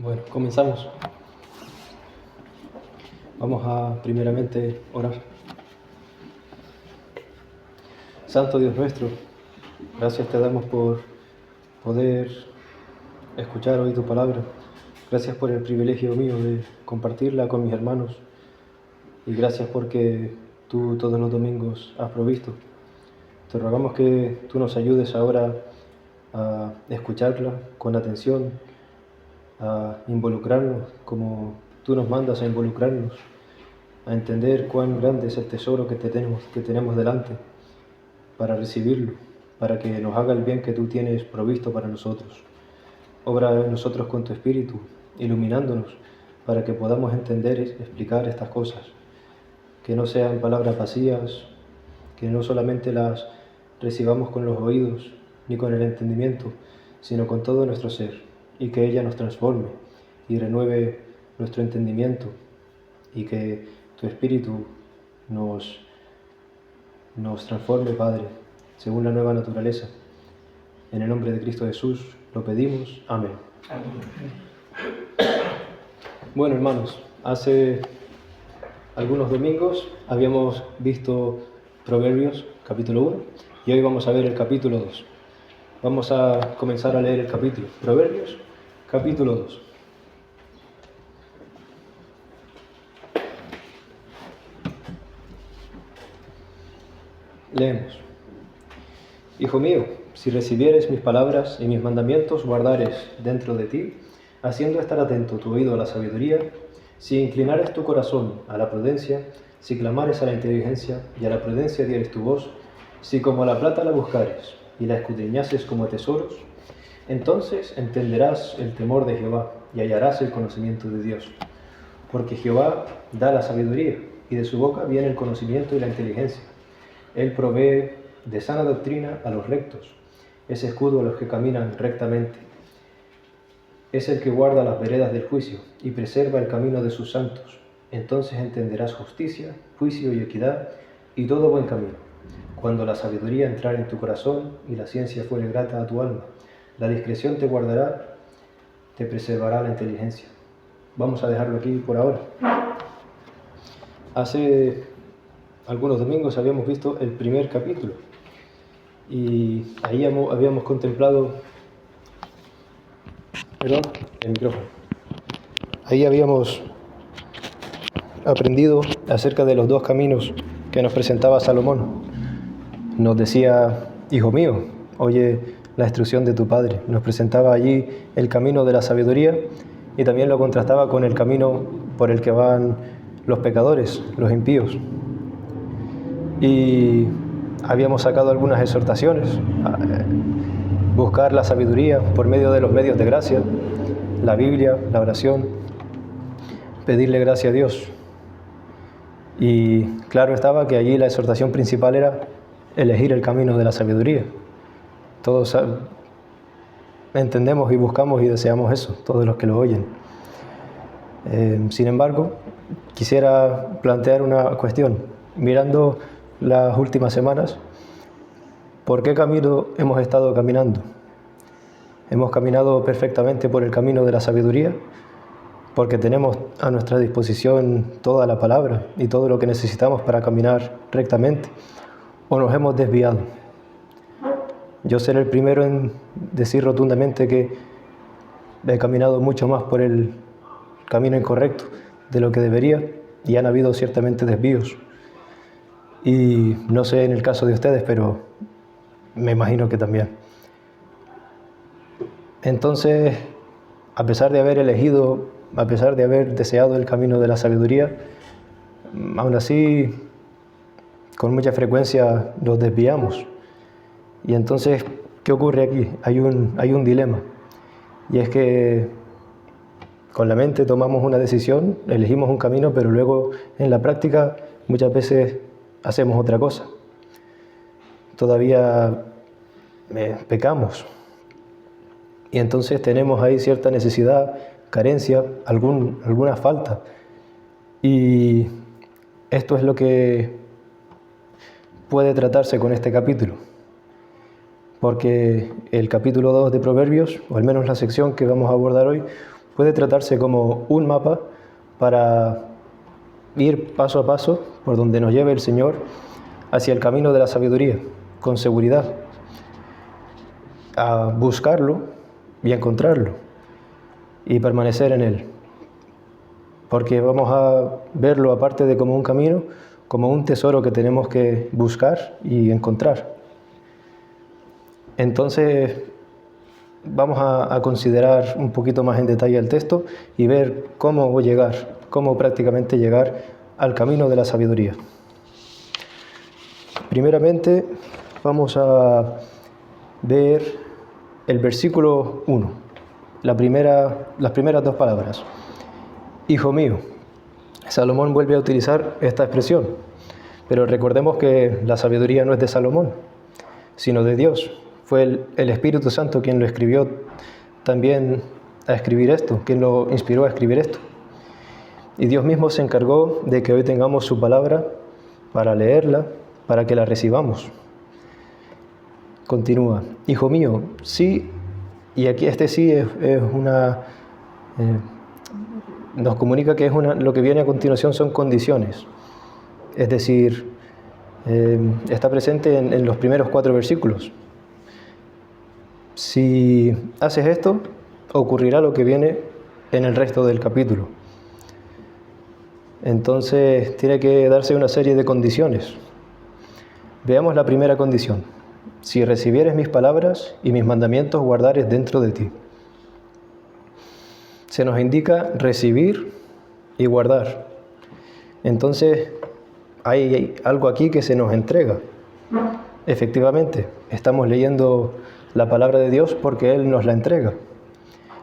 Bueno, comenzamos. Vamos a primeramente orar. Santo Dios nuestro, gracias te damos por poder escuchar hoy tu palabra. Gracias por el privilegio mío de compartirla con mis hermanos. Y gracias porque tú todos los domingos has provisto. Te rogamos que tú nos ayudes ahora a escucharla con atención, a involucrarnos como tú nos mandas a involucrarnos, a entender cuán grande es el tesoro que tenemos delante, para recibirlo, para que nos haga el bien que tú tienes provisto para nosotros. Obra en nosotros con tu Espíritu, iluminándonos, para que podamos entender y explicar estas cosas, que no sean palabras vacías, que no solamente las recibamos con los oídos ni con el entendimiento, sino con todo nuestro ser, y que ella nos transforme y renueve nuestro entendimiento, y que tu Espíritu nos transforme, Padre, según la nueva naturaleza. En el nombre de Cristo Jesús lo pedimos. Amén. Bueno, hermanos, hace algunos domingos habíamos visto Proverbios capítulo 1 y hoy vamos a ver el capítulo 2. Vamos a comenzar a leer el capítulo. Proverbios capítulo 2. Leemos. Hijo mío, si recibieres mis palabras y mis mandamientos guardares dentro de ti, haciendo estar atento tu oído a la sabiduría, si inclinares tu corazón a la prudencia, si clamares a la inteligencia y a la prudencia dieres tu voz, si como a la plata la buscares y la escudriñases como a tesoros, entonces entenderás el temor de Jehová y hallarás el conocimiento de Dios. Porque Jehová da la sabiduría y de su boca viene el conocimiento y la inteligencia. Él provee de sana doctrina a los rectos, es escudo a los que caminan rectamente. Es el que guarda las veredas del juicio y preserva el camino de sus santos. Entonces entenderás justicia, juicio y equidad y todo buen camino. Cuando la sabiduría entrare en tu corazón y la ciencia fuere grata a tu alma, la discreción te guardará, te preservará la inteligencia. Vamos a dejarlo aquí por ahora. Hace algunos domingos habíamos visto el primer capítulo y ahí habíamos contemplado, el micrófono. Ahí habíamos aprendido acerca de los dos caminos que nos presentaba Salomón. Nos decía, hijo mío, oye la instrucción de tu padre. Nos presentaba allí el camino de la sabiduría y también lo contrastaba con el camino por el que van los pecadores, los impíos. Y habíamos sacado algunas exhortaciones: buscar la sabiduría por medio de los medios de gracia, la Biblia, la oración, pedirle gracia a Dios. Y claro estaba que allí la exhortación principal era elegir el camino de la sabiduría. Todos entendemos y buscamos y deseamos eso, todos los que lo oyen. Sin embargo, quisiera plantear una cuestión. Mirando las últimas semanas, ¿por qué camino hemos estado caminando? ¿Hemos caminado perfectamente por el camino de la sabiduría? Porque tenemos a nuestra disposición toda la palabra y todo lo que necesitamos para caminar rectamente, ¿o nos hemos desviado? Yo seré el primero en decir rotundamente que he caminado mucho más por el camino incorrecto de lo que debería, y han habido ciertamente desvíos. Y no sé en el caso de ustedes, pero me imagino que también. Entonces, a pesar de haber deseado el camino de la sabiduría, aún así, con mucha frecuencia nos desviamos. Y entonces, ¿qué ocurre aquí? Hay un dilema. Y es que con la mente tomamos una decisión, elegimos un camino, pero luego en la práctica muchas veces hacemos otra cosa. Todavía pecamos. Y entonces tenemos ahí cierta necesidad, carencia, alguna falta. Y esto es lo que puede tratarse con este capítulo. Porque el capítulo 2 de Proverbios, o al menos la sección que vamos a abordar hoy, puede tratarse como un mapa para ir paso a paso por donde nos lleve el Señor hacia el camino de la sabiduría, con seguridad, a buscarlo y a encontrarlo y permanecer en él. Porque vamos a verlo, aparte de como un camino, como un tesoro que tenemos que buscar y encontrar. Entonces, vamos a considerar un poquito más en detalle el texto y ver cómo prácticamente llegar al camino de la sabiduría. Primeramente, vamos a ver el versículo 1, las primeras dos palabras. Hijo mío. Salomón vuelve a utilizar esta expresión, pero recordemos que la sabiduría no es de Salomón, sino de Dios. Fue el Espíritu Santo quien lo escribió también a escribir esto, quien lo inspiró a escribir esto. Y Dios mismo se encargó de que hoy tengamos su palabra para leerla, para que la recibamos. Continúa, hijo mío, sí, y aquí este sí es una... nos comunica que lo que viene a continuación son condiciones. Es decir, está presente en los primeros 4 versículos. Si haces esto, ocurrirá lo que viene en el resto del capítulo. Entonces tiene que darse una serie de condiciones. Veamos la primera condición. Si recibieres mis palabras y mis mandamientos guardares dentro de ti. Se nos indica recibir y guardar. Entonces hay algo aquí que se nos entrega. Efectivamente, estamos leyendo la palabra de Dios porque Él nos la entrega.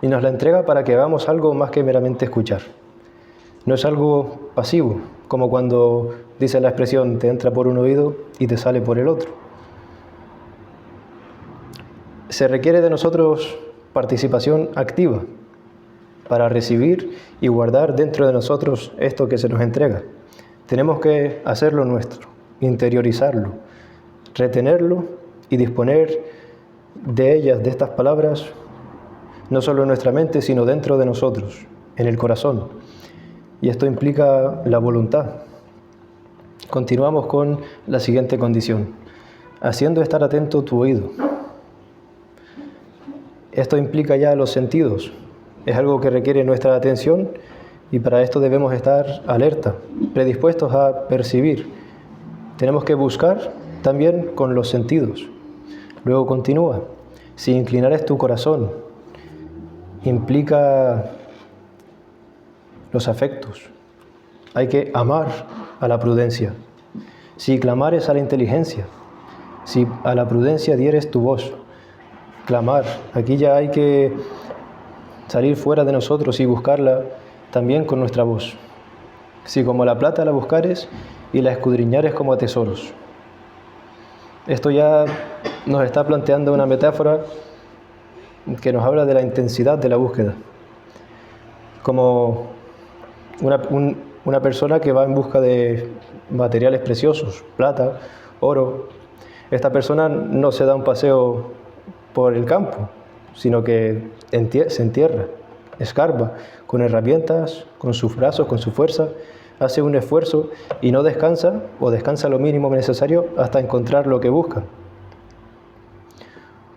Y nos la entrega para que hagamos algo más que meramente escuchar. No es algo pasivo, como cuando dice la expresión, te entra por un oído y te sale por el otro. Se requiere de nosotros participación activa para recibir y guardar dentro de nosotros esto que se nos entrega. Tenemos que hacerlo nuestro, interiorizarlo, retenerlo y disponer de ellas, de estas palabras, no solo en nuestra mente, sino dentro de nosotros, en el corazón. Y esto implica la voluntad. Continuamos con la siguiente condición, haciendo estar atento tu oído. Esto implica ya los sentidos. Es algo que requiere nuestra atención y para esto debemos estar alerta, predispuestos a percibir. Tenemos que buscar también con los sentidos. Luego continúa, si inclinares tu corazón, implica los afectos. Hay que amar a la prudencia. Si clamares a la inteligencia, si a la prudencia dieres tu voz, clamar. Aquí ya hay que salir fuera de nosotros y buscarla también con nuestra voz. Si como la plata la buscares y la escudriñares como a tesoros. Esto ya nos está planteando una metáfora que nos habla de la intensidad de la búsqueda. Como una persona que va en busca de materiales preciosos, plata, oro. Esta persona no se da un paseo por el campo, sino que se entierra, escarba, con herramientas, con sus brazos, con su fuerza, hace un esfuerzo y no descansa, o descansa lo mínimo necesario hasta encontrar lo que busca.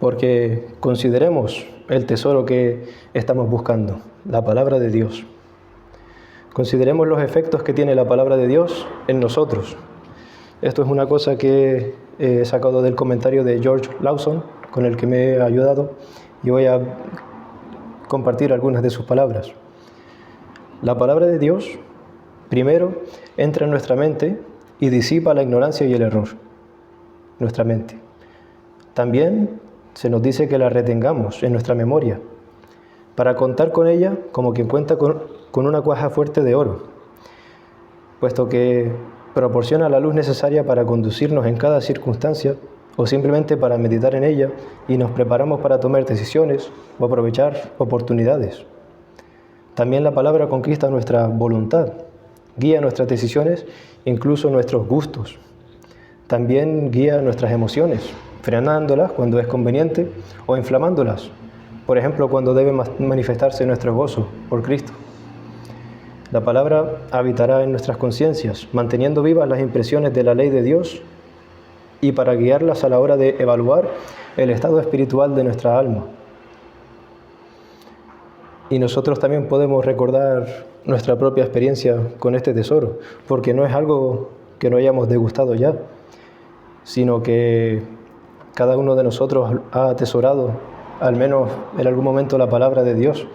Porque consideremos el tesoro que estamos buscando, la palabra de Dios. Consideremos los efectos que tiene la palabra de Dios en nosotros. Esto es una cosa que he sacado del comentario de George Lawson, con el que me he ayudado, y voy a compartir algunas de sus palabras. La palabra de Dios, primero, entra en nuestra mente y disipa la ignorancia y el error. Nuestra mente. También se nos dice que la retengamos en nuestra memoria, para contar con ella como quien cuenta con una cuaja fuerte de oro, puesto que proporciona la luz necesaria para conducirnos en cada circunstancia o simplemente para meditar en ella y nos preparamos para tomar decisiones o aprovechar oportunidades. También la palabra conquista nuestra voluntad, guía nuestras decisiones, incluso nuestros gustos. También guía nuestras emociones, frenándolas cuando es conveniente o inflamándolas Por ejemplo, cuando debe manifestarse nuestro gozo por Cristo. La palabra habitará en nuestras conciencias, manteniendo vivas las impresiones de la ley de Dios y para guiarlas a la hora de evaluar el estado espiritual de nuestra alma. Y nosotros también podemos recordar nuestra propia experiencia con este tesoro, porque no es algo que no hayamos degustado ya, sino que cada uno de nosotros ha atesorado, al menos en algún momento, la palabra de Dios.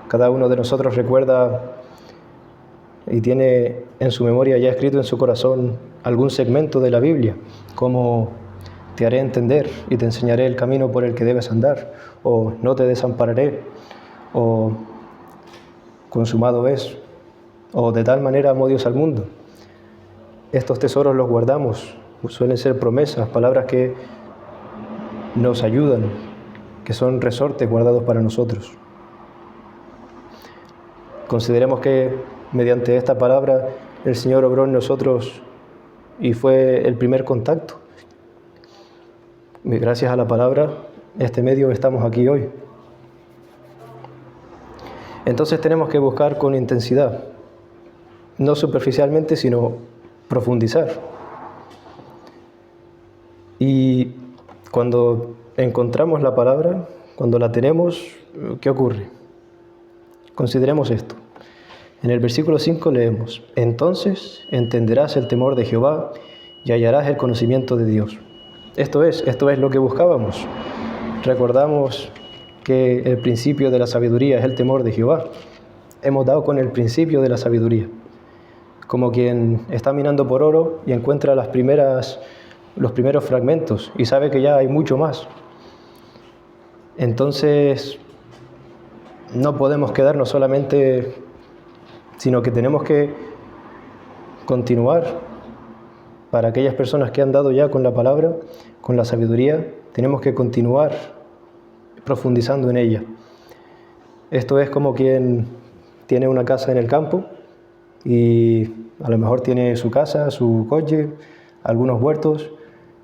Cada uno de nosotros recuerda y tiene en su memoria ya escrito en su corazón algún segmento de la Biblia, como te haré entender y te enseñaré el camino por el que debes andar, o no te desampararé, o consumado es, o de tal manera amó Dios al mundo. Estos tesoros los guardamos, suelen ser promesas, palabras que nos ayudan, que son resortes guardados para nosotros. Consideremos que mediante esta palabra el Señor obró en nosotros y fue el primer contacto. Gracias a la palabra, este medio, estamos aquí hoy. Entonces tenemos que buscar con intensidad, no superficialmente, sino profundizar. Y cuando encontramos la palabra, cuando la tenemos, ¿qué ocurre? Consideremos esto. En el versículo 5 leemos: entonces entenderás el temor de Jehová y hallarás el conocimiento de Dios. Esto es lo que buscábamos. Recordamos que el principio de la sabiduría es el temor de Jehová. Hemos dado con el principio de la sabiduría, como quien está minando por oro y encuentra los primeros fragmentos y sabe que ya hay mucho más. Entonces no podemos quedarnos solamente, sino que tenemos que continuar. Para aquellas personas que han dado ya con la palabra, con la sabiduría, tenemos que continuar profundizando en ella. Esto es como quien tiene una casa en el campo y a lo mejor tiene su casa, su coche, algunos huertos,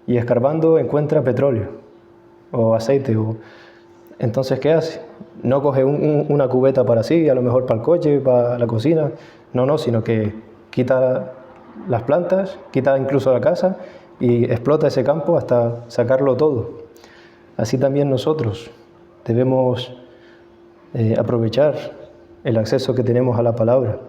y escarbando encuentra petróleo o aceite. Entonces, ¿qué hace? No coge una cubeta para sí, a lo mejor para el coche, para la cocina, no, sino que quita las plantas, quita incluso la casa y explota ese campo hasta sacarlo todo. Así también nosotros debemos aprovechar el acceso que tenemos a la palabra.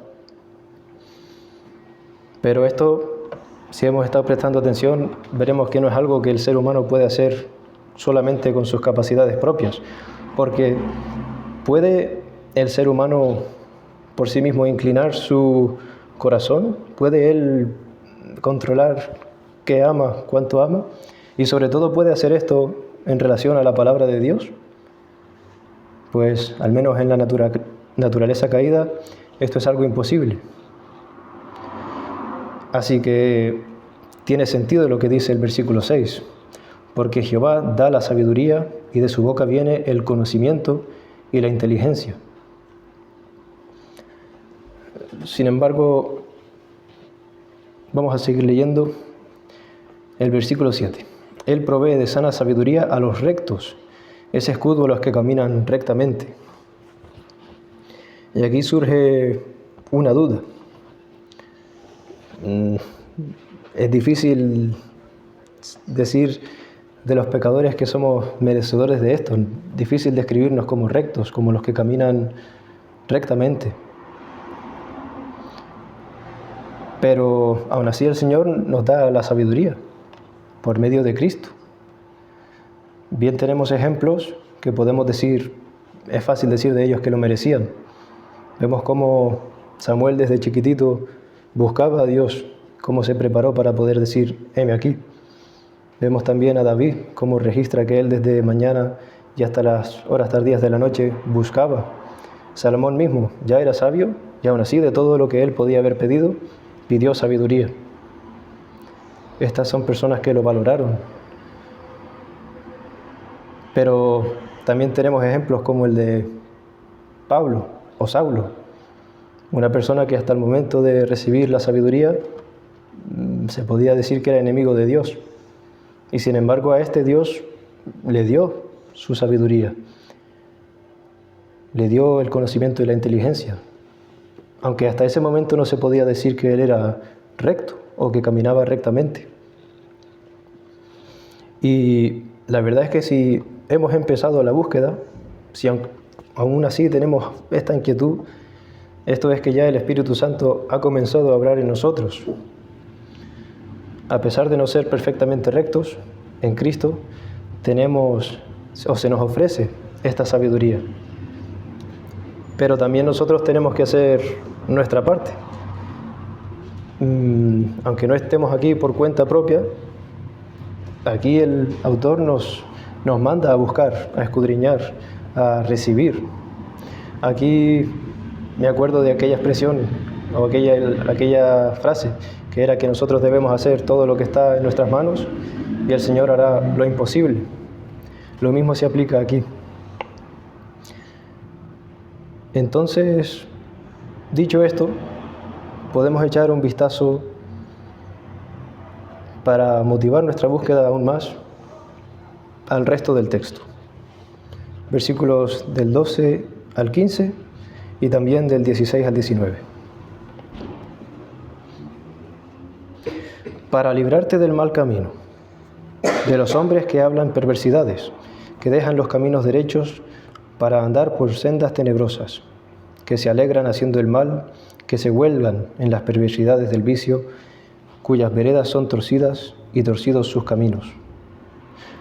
Pero esto, si hemos estado prestando atención, veremos que no es algo que el ser humano puede hacer solamente con sus capacidades propias, porque ¿puede el ser humano por sí mismo inclinar su corazón? ¿Puede él controlar qué ama, cuánto ama? Y sobre todo, ¿puede hacer esto en relación a la palabra de Dios? Pues al menos en la naturaleza caída, esto es algo imposible. Así que tiene sentido lo que dice el versículo 6, porque Jehová da la sabiduría y de su boca viene el conocimiento y la inteligencia. Sin embargo, vamos a seguir leyendo el versículo 7. Él provee de sana sabiduría a los rectos, es escudo a los que caminan rectamente. Y aquí surge una duda. Es difícil decir de los pecadores que somos merecedores de esto. Difícil describirnos como rectos, como los que caminan rectamente. Pero aún así el Señor nos da la sabiduría por medio de Cristo. Bien, tenemos ejemplos que podemos decir, es fácil decir de ellos que lo merecían. Vemos cómo Samuel desde chiquitito buscaba a Dios, cómo se preparó para poder decir, heme aquí. Vemos también a David, cómo registra que él desde mañana y hasta las horas tardías de la noche buscaba. Salomón mismo ya era sabio y aún así de todo lo que él podía haber pedido, pidió sabiduría. Estas son personas que lo valoraron. Pero también tenemos ejemplos como el de Pablo o Saulo, una persona que hasta el momento de recibir la sabiduría se podía decir que era enemigo de Dios. Y sin embargo a este Dios le dio su sabiduría. le dio el conocimiento y la inteligencia, aunque hasta ese momento no se podía decir que él era recto o que caminaba rectamente. Y la verdad es que si hemos empezado la búsqueda, si aún así tenemos esta inquietud, esto es que ya el Espíritu Santo ha comenzado a obrar en nosotros. A pesar de no ser perfectamente rectos, en Cristo tenemos o se nos ofrece esta sabiduría. Pero también nosotros tenemos que hacer nuestra parte. Aunque no estemos aquí por cuenta propia, aquí el autor nos manda a buscar, a escudriñar, a recibir. Aquí me acuerdo de aquella expresión o aquella frase que era que nosotros debemos hacer todo lo que está en nuestras manos y el Señor hará lo imposible. Lo mismo se aplica aquí. Entonces, dicho esto, podemos echar un vistazo para motivar nuestra búsqueda aún más al resto del texto. Versículos del 12 al 15 y también del 16 al 19. Para librarte del mal camino, de los hombres que hablan perversidades, que dejan los caminos derechos para andar por sendas tenebrosas, que se alegran haciendo el mal, que se huelgan en las perversidades del vicio, cuyas veredas son torcidas y torcidos sus caminos.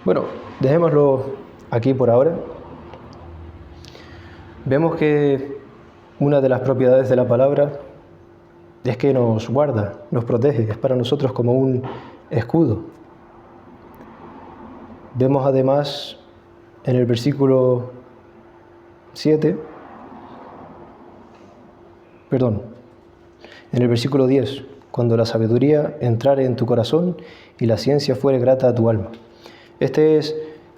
Bueno, dejémoslo aquí por ahora. Vemos que una de las propiedades de la palabra es que nos guarda, nos protege, es para nosotros como un escudo. Vemos además en el versículo 10, cuando la sabiduría entrare en tu corazón y la ciencia fuere grata a tu alma. Este es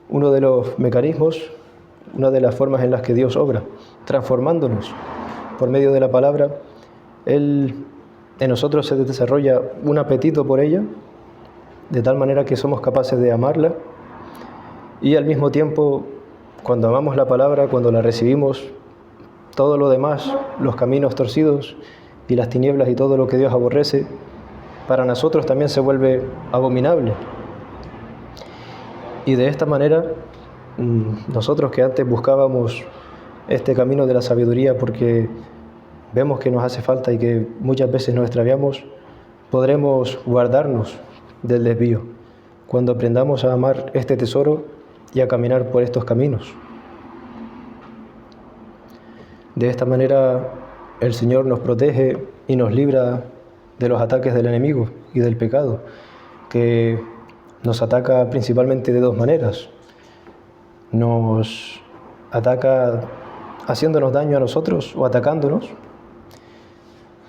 uno de los mecanismos, una de las formas en las que Dios obra, transformándonos por medio de la palabra. En nosotros se desarrolla un apetito por ella, de tal manera que somos capaces de amarla, y al mismo tiempo, cuando amamos la palabra, cuando la recibimos, todo lo demás, los caminos torcidos y las tinieblas y todo lo que Dios aborrece, para nosotros también se vuelve abominable. Y de esta manera, nosotros que antes buscábamos este camino de la sabiduría porque vemos que nos hace falta y que muchas veces nos extraviamos, podremos guardarnos del desvío cuando aprendamos a amar este tesoro y a caminar por estos caminos. De esta manera el Señor nos protege y nos libra de los ataques del enemigo y del pecado, que nos ataca principalmente de dos maneras. Nos ataca haciéndonos daño a nosotros o atacándonos,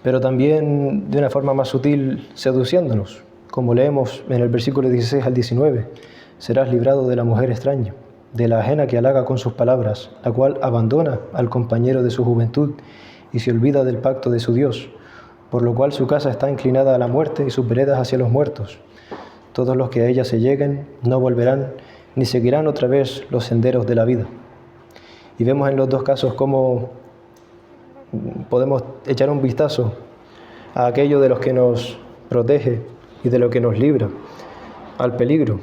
pero también de una forma más sutil seduciéndonos, como leemos en el versículo 16 al 19. Serás librado de la mujer extraña, de la ajena que halaga con sus palabras, la cual abandona al compañero de su juventud y se olvida del pacto de su Dios, por lo cual su casa está inclinada a la muerte y sus veredas hacia los muertos. Todos los que a ella se lleguen no volverán, ni seguirán otra vez los senderos de la vida. Y vemos en los dos casos cómo podemos echar un vistazo a aquello de los que nos protege y de lo que nos libra, al peligro,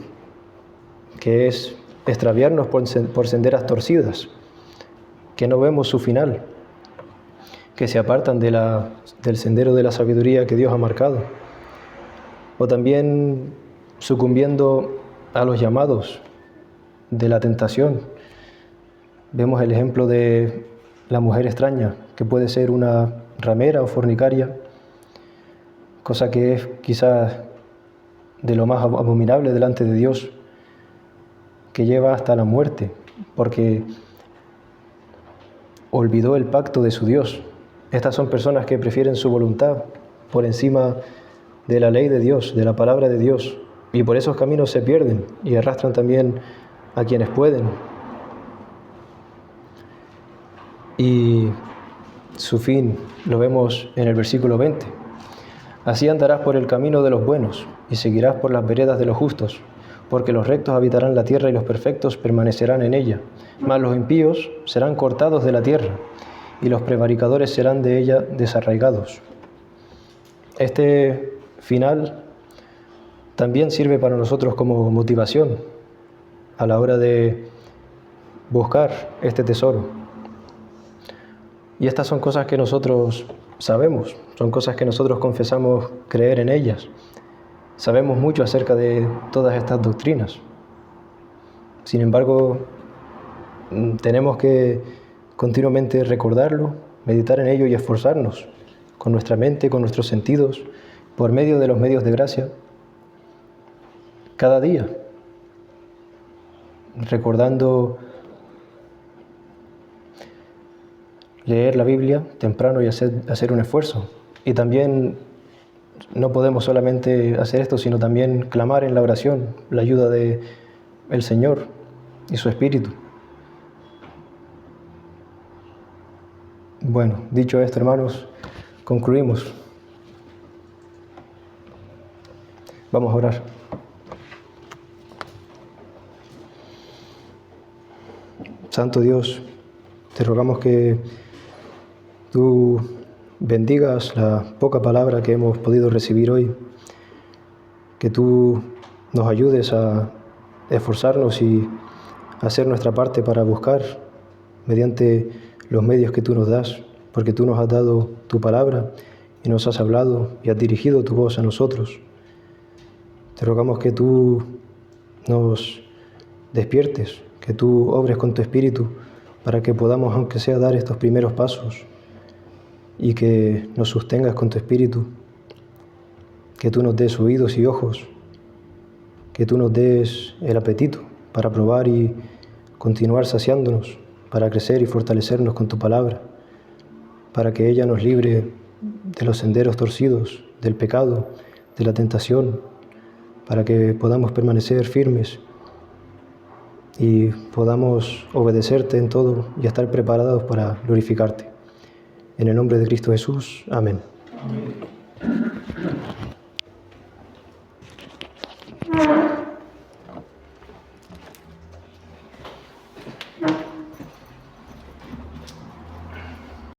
que es extraviarnos por senderas torcidas, que no vemos su final, que se apartan del sendero de la sabiduría que Dios ha marcado, o también sucumbiendo a los llamados de la tentación. Vemos el ejemplo de la mujer extraña, que puede ser una ramera o fornicaria, cosa que es quizás de lo más abominable delante de Dios, que lleva hasta la muerte, porque olvidó el pacto de su Dios. Estas son personas que prefieren su voluntad por encima de la ley de Dios, de la palabra de Dios, y por esos caminos se pierden y arrastran también a quienes pueden. Y su fin lo vemos en el versículo 20. Así andarás por el camino de los buenos y seguirás por las veredas de los justos, porque los rectos habitarán la tierra y los perfectos permanecerán en ella. Mas los impíos serán cortados de la tierra, y los prevaricadores serán de ella desarraigados. Este final también sirve para nosotros como motivación a la hora de buscar este tesoro. Y estas son cosas que nosotros sabemos, son cosas que nosotros confesamos creer en ellas. Sabemos mucho acerca de todas estas doctrinas. Sin embargo, tenemos que continuamente recordarlo, meditar en ello y esforzarnos con nuestra mente, con nuestros sentidos, por medio de los medios de gracia, cada día, recordando leer la Biblia temprano y hacer un esfuerzo. Y también no podemos solamente hacer esto, sino también clamar en la oración la ayuda del Señor y su Espíritu. Bueno, dicho esto, hermanos, concluimos. Vamos a orar. Santo Dios, te rogamos que tú bendigas la poca palabra que hemos podido recibir hoy, que tú nos ayudes a esforzarnos y hacer nuestra parte para buscar mediante los medios que tú nos das, porque tú nos has dado tu palabra y nos has hablado y has dirigido tu voz a nosotros. Te rogamos que tú nos despiertes, que tú obres con tu Espíritu para que podamos, aunque sea, dar estos primeros pasos y que nos sostengas con tu Espíritu, que tú nos des oídos y ojos, que tú nos des el apetito para probar y continuar saciándonos, para crecer y fortalecernos con tu palabra, para que ella nos libre de los senderos torcidos, del pecado, de la tentación, para que podamos permanecer firmes y podamos obedecerte en todo y estar preparados para glorificarte. En el nombre de Cristo Jesús. Amén. Amén.